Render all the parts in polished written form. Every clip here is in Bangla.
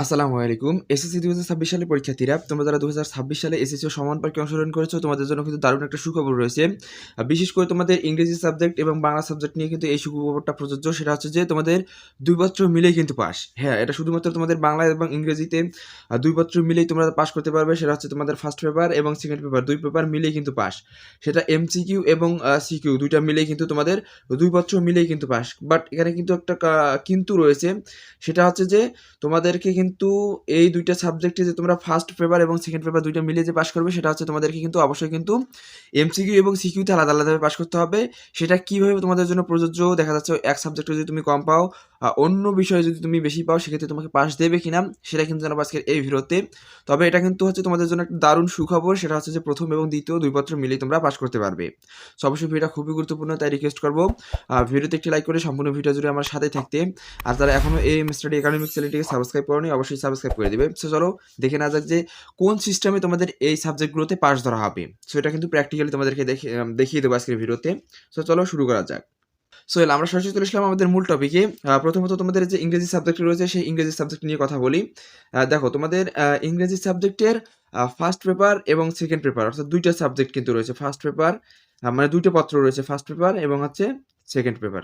আসসালামু আলাইকুম। এসএসসি ২০২৬ সালের পরীক্ষার্থীরা, তোমরা যারা ২০২৬ সালে এসএসসি ও সমান পরীক্ষায় অংশগ্রহণ করেছো, তোমাদের জন্য কিন্তু দারুণ একটা সুখবর রয়েছে। বিশেষ করে তোমাদের ইংরেজি সাবজেক্ট এবং বাংলা সাবজেক্ট নিয়ে কিন্তু এই সুখবরটা প্রযোজ্য। সেটা হচ্ছে যে তোমাদের ২ বছর মিলেই কিন্তু পাস। হ্যাঁ, এটা শুধুমাত্র তোমাদের বাংলা এবং ইংরেজিতে ২ বছর মিলেই তোমরা পাস করতে পারবে। সেটা হচ্ছে তোমাদের ফার্স্ট পেপার এবং সেকেন্ড পেপার ২ পেপার মিলেই কিন্তু পাস। সেটা এমসিকিউ এবং সিকিউ ২ টা মিলেই কিন্তু তোমাদের ২ বছর মিলেই কিন্তু পাস। বাট এখানে কিন্তু একটা কিন্তু রয়েছে। সেটা হচ্ছে যে তোমাদেরকে কিন্তু এই ২ টা সাবজেক্টে যে তোমরা ফার্স্ট পেপার এবং সেকেন্ড পেপার ২ টা মিলিয়ে যে পাস করবে, সেটা হচ্ছে তোমাদেরকে কিন্তু অবশ্যই কিন্তু এমসিকিউ এবং সিকিউতে আলাদা আলাদাভাবে পাস করতে হবে। সেটা কিভাবে তোমাদের জন্য প্রযোজ্য? দেখা যাচ্ছে এক সাবজেক্টে যদি তুমি কম পাও, অন্য বিষয়ে যদি তুমি বেশি পাও, সেক্ষেত্রে তোমাকে পাস দেবে কিনা সেটা কিন্তু জানাবো আজকের এই ভিডিওতে। তবে এটা কিন্তু হচ্ছে তোমাদের জন্য একটা দারুণ সুখবর। সেটা হচ্ছে যে প্রথম এবং দ্বিতীয় ২ পত্র মিলিয়ে তোমরা পাস করতে পারবে। সো অবশ্যই ভিডিওটা খুবই গুরুত্বপূর্ণ, তাই রিকোয়েস্ট করবো ভিডিওতে একটি লাইক করে সম্পূর্ণ ভিডিও জুড়ে আমার সাথে থাকতে। আর যারা এখনো এএম স্টাডি একাডেমিক চ্যানেলটিকে সাবস্ক্রাইব করোনি, অবশ্যই সাবস্ক্রাইব করে দিবে। সো চলো দেখে না যাক যে কোন সিস্টেমে তোমাদের এই সাবজেক্টগুলোতে পাস ধরা হবে। সো এটা কিন্তু প্র্যাকটিক্যালি তোমাদেরকে দেখিয়ে দেবো আজকের ভিডিওতে। সো চলো শুরু করা যাক। সো আমরা সরাসরি চলে আসলাম আমাদের মূল টপিকে। প্রথমত তোমাদের যে ইংরেজি সাবজেক্ট রয়েছে, সেই ইংরেজি সাবজেক্ট নিয়ে কথা বলি। দেখো, তোমাদের ইংরেজি সাবজেক্টের ফার্স্ট পেপার এবং সেকেন্ড পেপার, অর্থাৎ ২ টা সাবজেক্ট কিন্তু রয়েছে। ফার্স্ট পেপার মানে ২ টা পত্র রয়েছে, ফার্স্ট পেপার এবং হচ্ছে সেকেন্ড পেপার।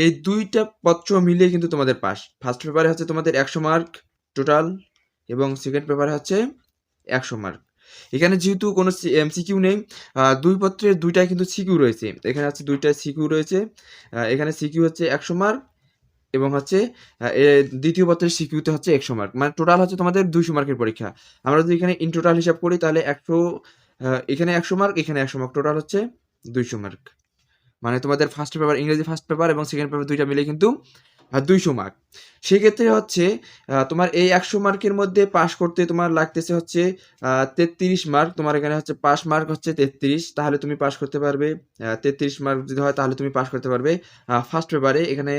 এই ২ টা পত্র মিলিয়ে কিন্তু তোমাদের পাস। ফার্স্ট পেপারে হচ্ছে তোমাদের ১০০ মার্ক টোটাল এবং সেকেন্ড পেপারে হচ্ছে ১০০ মার্ক। এখানে যেহেতু কোনো এমসিকিউ নেই, ২ পত্রের ২ টায় কিন্তু সিকিউ রয়েছে। এখানে হচ্ছে ২ টায় সিকিউ রয়েছে। এখানে সিকিউ হচ্ছে ১০০ মার্ক এবং হচ্ছে দ্বিতীয় পত্রের সিকিউতে হচ্ছে ১০০ মার্ক। মানে টোটাল হচ্ছে তোমাদের ২০০ মার্কের পরীক্ষা। আমরা যদি এখানে ইন টোটাল হিসাব করি, তাহলে এখানে ১০০ মার্ক, এখানে ১০০ মার্ক, টোটাল হচ্ছে ২০০ মার্ক। মানে তোমাদের ফার্স্ট পেপার ইংরেজি ফার্স্ট পেপার এবং সেকেন্ড পেপার ২ টা মিলে কিন্তু ২০০ মার্ক। সেক্ষেত্রে হচ্ছে তোমার এই ১০০ মার্কের মধ্যে পাস করতে তোমার লাগতেছে হচ্ছে ৩৩ মার্ক। তোমার এখানে হচ্ছে পাস মার্ক হচ্ছে ৩৩, তাহলে তুমি পাস করতে পারবে। ৩৩ মার্ক যদি হয় তাহলে তুমি পাস করতে পারবে ফার্স্ট পেপারে। এখানে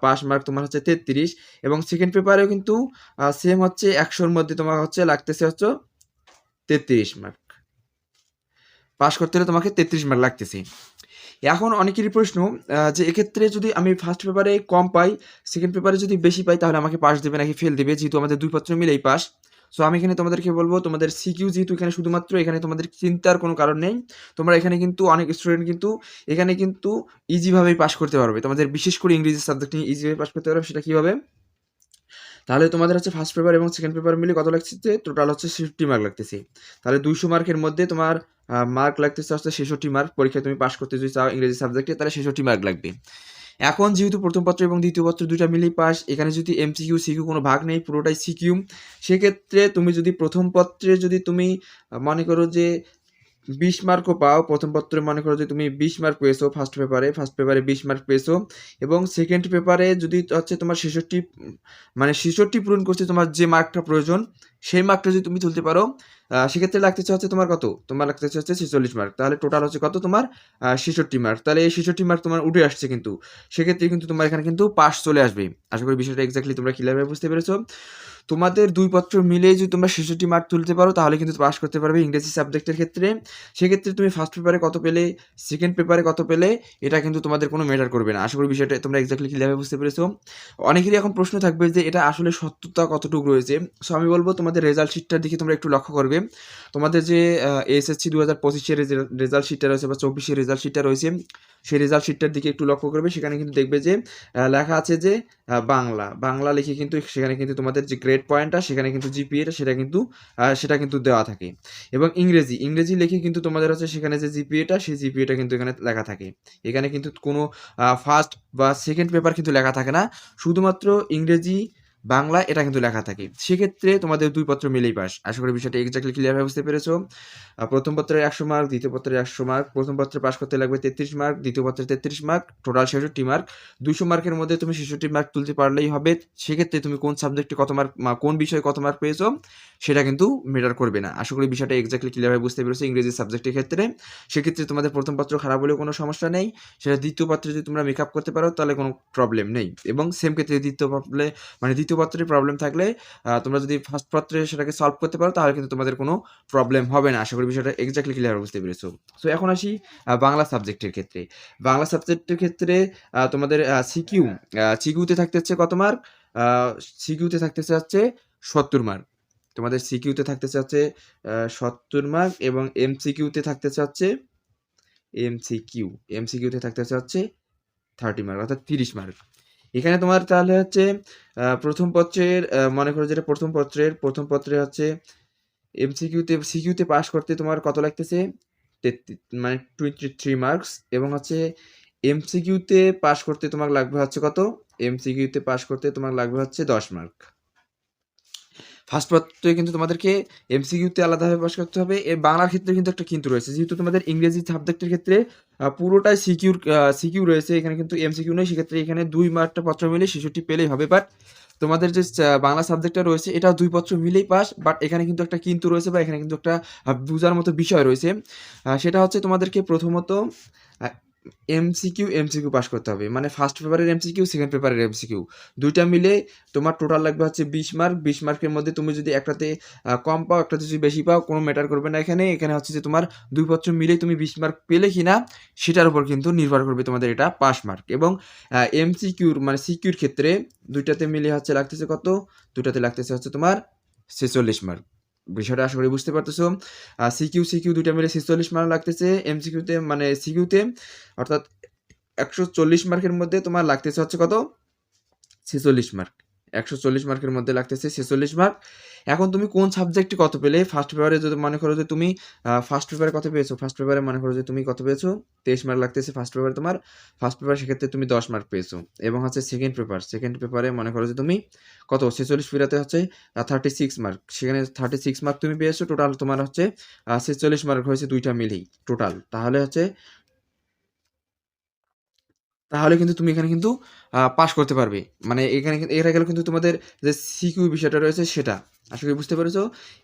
পাস মার্ক তোমার হচ্ছে ৩৩ এবং সেকেন্ড পেপারেও কিন্তু সেম হচ্ছে ১০০-র মধ্যে তোমার হচ্ছে লাগতেছে হচ্ছে ৩৩ মার্ক। পাস করতে হলে তোমাকে ৩৩ মার্ক লাগতেছে। এখন অনেকেরই প্রশ্ন যে এক্ষেত্রে যদি আমি ফার্স্ট পেপারে কম পাই, সেকেন্ড পেপারে যদি বেশি পাই, তাহলে আমাকে পাস দেবে নাকি ফেল দেবে? যেহেতু আমাদের ২ পত্র মিলেই পাস। সো আমি এখানে তোমাদেরকে বলব, তোমাদের সিকিউ যেহেতু এখানে শুধুমাত্র, এখানে তোমাদের চিন্তার কোনো কারণ নেই। তোমরা এখানে কিন্তু অনেক স্টুডেন্ট কিন্তু এখানে কিন্তু ইজিভাবেই পাস করতে পারবে। তোমাদের বিশেষ করে ইংরেজি সাবজেক্ট নিয়ে ইজিভাবে পাস করতে পারবে। সেটা কীভাবে? তাহলে তোমাদের হচ্ছে ফার্স্ট পেপার এবং সেকেন্ড পেপার মিলে কত লাগতেছে? টোটাল হচ্ছে ৬৬ মার্ক লাগতেছে। তাহলে ২০০ মার্কের মধ্যে তোমার মার্ক লাগতেছে হচ্ছে ৬৬ মার্ক। পরীক্ষায় তুমি পাস করতে যদি চাও ইংরেজি সাবজেক্টে, তাহলে ৬৬ মার্ক লাগবে। এখন যেহেতু প্রথম পত্র এবং দ্বিতীয় পত্র ২ টা মিলেই পাস, এখানে যদি এমসিকিউ সিকিউ কোনো ভাগ নেই, পুরোটাই সিকিউ। সেক্ষেত্রে তুমি যদি প্রথম পত্রে যদি তুমি মনে করো যে ২০ মার্কও পাও, প্রথম পত্রে মনে করো যে তুমি ২০ মার্ক পেয়েছো ফার্স্ট পেপারে ২০ মার্ক পেয়েছো এবং সেকেন্ড পেপারে যদি হচ্ছে তোমার ৬৬ মানে ৬৬ পূরণ করছে তোমার যে মার্কটা প্রয়োজন, সেই মার্কটা যদি তুমি তুলতে পারো, সেক্ষেত্রে লাগতেছে হচ্ছে তোমার কত? তোমার লাগতেছে হচ্ছে ৪৬ মার্ক। তাহলে টোটাল হচ্ছে কত তোমার? ৬৬ মার্ক। তাহলে এই ৬৬ মার্ক তোমার উঠে আসছে কিন্তু। সেক্ষেত্রে কিন্তু তোমার এখানে কিন্তু পাস চলে আসবে। আশা করি বিষয়টা এক্সাক্টলি তোমরা ক্লিয়ারভাবে বুঝতে পেরেছো। তোমাদের ২ পত্র মিলেই যদি তোমরা ৬৬ মার্ক তুলতে পারো, তাহলে কিন্তু পাস করতে পারবে ইংরেজি সাবজেক্টের ক্ষেত্রে। সেক্ষেত্রে তুমি ফার্স্ট পেপারে কত পেলে, সেকেন্ড পেপারে কত পেলে, এটা কিন্তু তোমাদের কোনো ম্যাটার করবে না। আশা করি বিষয়টা তোমরা এক্সাক্টলি ক্লিয়ারভাবে বুঝতে পেরেছো। অনেকেরই এখন প্রশ্ন থাকবে যে এটা আসলে সত্যতা কতটুকু রয়েছে। সো আমি বলবো তোমাদের রেজাল্ট শিটটার দিকে তোমরা একটু লক্ষ্য করবে। তোমাদের যে এসএসসি ২০২৫-এর রেজাল্ট শিটটা রয়েছে বা ২৪-এর রেজাল্ট শিটটা রয়েছে, সেই রেজাল্ট শিটটার দিকে একটু লক্ষ্য করবে। সেখানে কিন্তু দেখবে যে লেখা আছে যে বাংলা লিখে কিন্তু সেখানে কিন্তু তোমাদের যে গ্রেড পয়েন্টটা, সেখানে কিন্তু জিপিএটা সেটা কিন্তু দেওয়া থাকে। এবং ইংরেজি লিখে কিন্তু তোমাদের হচ্ছে সেখানে যে জিপিএটা, সেই জিপিএটা কিন্তু এখানে লেখা থাকে। এখানে কিন্তু কোনো ফার্স্ট বা সেকেন্ড পেপার কিন্তু লেখা থাকে না। শুধুমাত্র ইংরেজি, বাংলা এটা কিন্তু লেখা থাকে। সেক্ষেত্রে তোমাদের ২ পত্র মিলেই পাস। আশা করি বিষয়টা এক্সাক্টলি ক্লিয়ারভাবে বুঝতে পেরেছো। প্রথম পত্রের ১০০ মার্ক, দ্বিতীয় পত্রের ১০০ মার্ক। প্রথম পত্রে পাস করতে লাগবে ৩৩ মার্ক, দ্বিতীয় পত্রে ৩৩ মার্ক, টোটাল ৬৬ মার্ক। ২০০ মার্কের মধ্যে তুমি ৬৬ মার্ক তুলতে পারলেই হবে। সেক্ষেত্রে তুমি কোন সাবজেক্টে কত মার্ক, কোন বিষয়ে কত মার্ক পেয়েছো, সেটা কিন্তু ম্যাটার করবে না। আশা করি বিষয়টা এক্সাক্টলি ক্লিয়ারভাবে বুঝতে পেরেছো ইংরেজি সাবজেক্টের ক্ষেত্রে। সেক্ষেত্রে তোমাদের প্রথম পত্র খারাপ হলেও কোনো সমস্যা নেই। সেটা দ্বিতীয় পত্রে যদি তোমরা মেকআপ করতে পারো, তাহলে কোনো প্রবলেম নেই। এবং সেম ক্ষেত্রে দ্বিতীয় পত্রে প্রবলেম থাকলে তোমরা যদি ফার্স্ট পত্রে সেটাকে সলভ করতে পারো, তাহলে কিন্তু তোমাদের কোনো প্রবলেম হবে না। আশা করি বিষয়টা এক্সাক্টলি ক্লিয়ার বুঝতে পেরেছো। সো এখন আসি বাংলা সাবজেক্টের ক্ষেত্রে। বাংলা সাবজেক্টের ক্ষেত্রে তোমাদের সিকিউতে থাকতে হচ্ছে কত মার্ক? সিকিউতে থাকতেছে হচ্ছে 70 মার্ক। তোমাদের সিকিউতে থাকতেছে হচ্ছে 70 মার্ক এবং এমসিকিউতে থাকতেছে হচ্ছে এমসিকিউতে থাকতেছে হচ্ছে 30 মার্ক, অর্থাৎ 30 মার্ক। এখানে তোমার তাহলে হচ্ছে প্রথম পত্রের মনে করো যেটা প্রথম পত্রে হচ্ছে সিকিউতে পাস করতে তোমার কত লাগতেছে, মানে 23 মার্কস, এবং হচ্ছে এমসিকিউতে পাস করতে তোমার লাগবে হচ্ছে কত, এমসিকিউতে পাস করতে তোমার লাগবে হচ্ছে 10 মার্ক। ফার্স্ট পত্রে কিন্তু তোমাদেরকে এমসিকিউতে আলাদাভাবে পাস করতে হবে। এর বাংলার ক্ষেত্রে কিন্তু একটা কিন্তু রয়েছে, যেহেতু তোমাদের ইংরেজি সাবজেক্টের ক্ষেত্রে পুরোটাই সিকিউ রয়েছে, এখানে কিন্তু এমসিকিউ নেই, সেক্ষেত্রে এখানে 2 মার্কটা পত্র মিলে 66 পেলেই হবে। বাট তোমাদের যে বাংলা সাবজেক্টটা রয়েছে এটাও 2 পত্র মিলেই পাস, বাট এখানে কিন্তু একটা কিন্তু রয়েছে বা এখানে কিন্তু একটা বোঝার মতো বিষয় রয়েছে। সেটা হচ্ছে তোমাদেরকে প্রথমত এমসিকিউ পাস করতে হবে, মানে ফার্স্ট পেপারের এমসিকিউ, সেকেন্ড পেপারের এমসিকিউ দুইটা মিলে তোমার টোটাল লাগবে হচ্ছে 20 মার্ক। 20 মার্কের মধ্যে তুমি যদি একটাতে কম পাও, একটাতে যদি বেশি পাও, কোনো ম্যাটার করবে না। এখানে হচ্ছে যে তোমার 2 পত্র মিলেই তুমি 20 মার্ক পেলে কিনা সেটার উপর কিন্তু নির্ভর করবে তোমাদের এটা পাস মার্ক। এবং এমসিকিউর মানে সিকিউর ক্ষেত্রে দুইটাতে মিলে হচ্ছে লাগতেছে কত, দুটাতে লাগতেছে হচ্ছে তোমার 46 মার্ক। বিষয়টা আশা করি বুঝতে পারতেছো। সিকিউ দুইটা মিলে 46 মার্ক লাগতেছে, এমসিকিউতে মানে সিকিউতে, অর্থাৎ 140 মার্কের মধ্যে তোমার লাগতেছে হচ্ছে কত, 46 মার্ক। 140 মার্কের মধ্যে লাগতেছে 46 মার্ক। এখন তুমি কোন সাবজেক্টে কত পেলে, ফার্স্ট পেপারে যদি মনে করো যে তুমি ফার্স্ট পেপারে কত পেয়েছো, ফার্স্ট পেপারে মনে করো যে তুমি কত পেয়েছো, 23 মার্ক লাগতেছে ফার্স্ট পেপারে তোমার। ফার্স্ট পেপার সেক্ষেত্রে তুমি 10 মার্ক পেয়েছো। এবং হচ্ছে সেকেন্ড পেপারে মনে করো যে তুমি কত, 46 ফিরাতে হচ্ছে 36 মার্ক, সেখানে 36 মার্ক তুমি পেয়েছো। টোটাল তোমার হচ্ছে 46 মার্ক হয়েছে দুইটা মিলেই টোটাল। তাহলে কিন্তু তুমি এখানে কিন্তু পাস করতে পারবে। মানে এখানে এটা গেল কিন্তু তোমাদের যে সিকিউ বিষয়টা রয়েছে সেটা। আশা করি বুঝতে পেরেছো।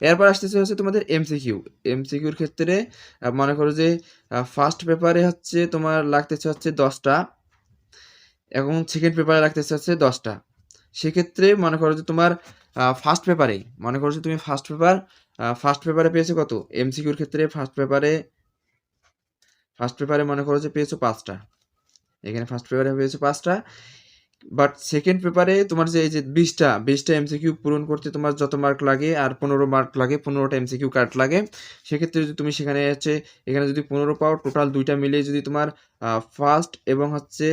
এরপর আসতেছে হচ্ছে তোমাদের এমসিকিউর ক্ষেত্রে মনে করো যে ফার্স্ট পেপারে হচ্ছে তোমার লাগতেছে হচ্ছে 10টা এবং সেকেন্ড পেপারে লাগতেছে হচ্ছে 10টা। সেক্ষেত্রে মনে করো যে তোমার ফার্স্ট পেপারে মনে করো যে তুমি ফার্স্ট পেপারে পেয়েছো কত, এমসিকিউর ক্ষেত্রে ফার্স্ট পেপারে মনে করো যে পেয়েছো 5টা। এখানে ফার্স্ট পেপারে পেয়েছো 5টা, বাট সেকেন্ড পেপারে তোমার যে এই যে 20টা এমসিকিউ পূরণ করতে তোমার যত মার্ক লাগে আর 15 মার্ক লাগে, 15টা এমসিকিউ কাট লাগে। সেক্ষেত্রে যদি তুমি এখানে যদি 15 পাও, টোটাল দুইটা মিলে যদি তোমার ফার্স্ট এবং হচ্ছে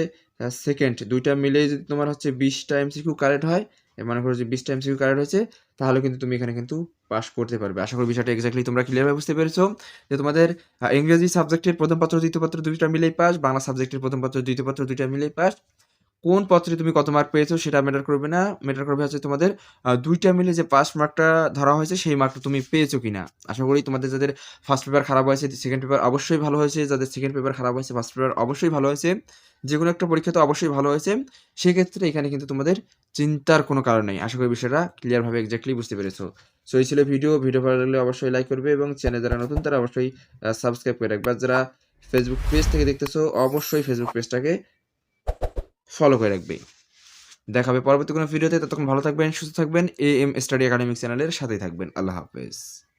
সেকেন্ড দুইটা মিলে যদি তোমার হচ্ছে 20টা এমসিকিউ কারেক্ট হয়, মনে করো যে 20টা এমসিকিউ কারেক্ট হয়েছে, তাহলে কিন্তু তুমি এখানে কিন্তু পাস করতে পারবে। আশা করি বিষয়টা এক্স্যাক্টলি তোমরা ক্লিয়ারভাবে বুঝতে পেরেছো যে তোমাদের ইংরেজি সাবজেক্টের প্রথম পত্র দ্বিতীয় পত্র দুইটা মিলেই পাস, বাংলা সাবজেক্টের প্রথম পত্র দ্বিতীয় পত্র দুইটা মিলেই পাস। কোন পত্রে তুমি কত মার্ক পেয়েছো সেটা ম্যাটার করবে না, ম্যাটার করবে হচ্ছে তোমাদের দুইটা মিলে যে পাস মার্কটা ধরা হয়েছে সেই মার্কটা তুমি পেয়েছো কিনা। আশা করি তোমাদের যাদের ফার্স্ট পেপার খারাপ হয়েছে সেকেন্ড পেপার অবশ্যই ভালো হয়েছে, যাদের সেকেন্ড পেপার খারাপ হয়েছে ফার্স্ট পেপার অবশ্যই ভালো হয়েছে, যে কোনো একটা পরীক্ষা তো অবশ্যই ভালো হয়েছে। সেক্ষেত্রে এখানে কিন্তু তোমাদের চিন্তার কোনো কারণ নেই। আশা করি বিষয়টা ক্লিয়ারভাবে এক্স্যাক্টলি বুঝতে পেরেছো। সো এই ছিল ভিডিও ভালো লাগলে অবশ্যই লাইক করবে এবং চ্যানেল যারা নতুন তারা অবশ্যই সাবস্ক্রাইব করে রাখবে। আর যারা ফেসবুক পেজ থেকে দেখতেছো অবশ্যই ফেসবুক পেজটাকে ফলো করে রাখবে। দেখা হবে পরবর্তী কোনো ভিডিওতে। ততক্ষণ ভালো থাকবেন, সুস্থ থাকবেন, AM স্টাডি একাডেমিক চ্যানেলের সাথেই থাকবেন। আল্লাহ হাফেজ।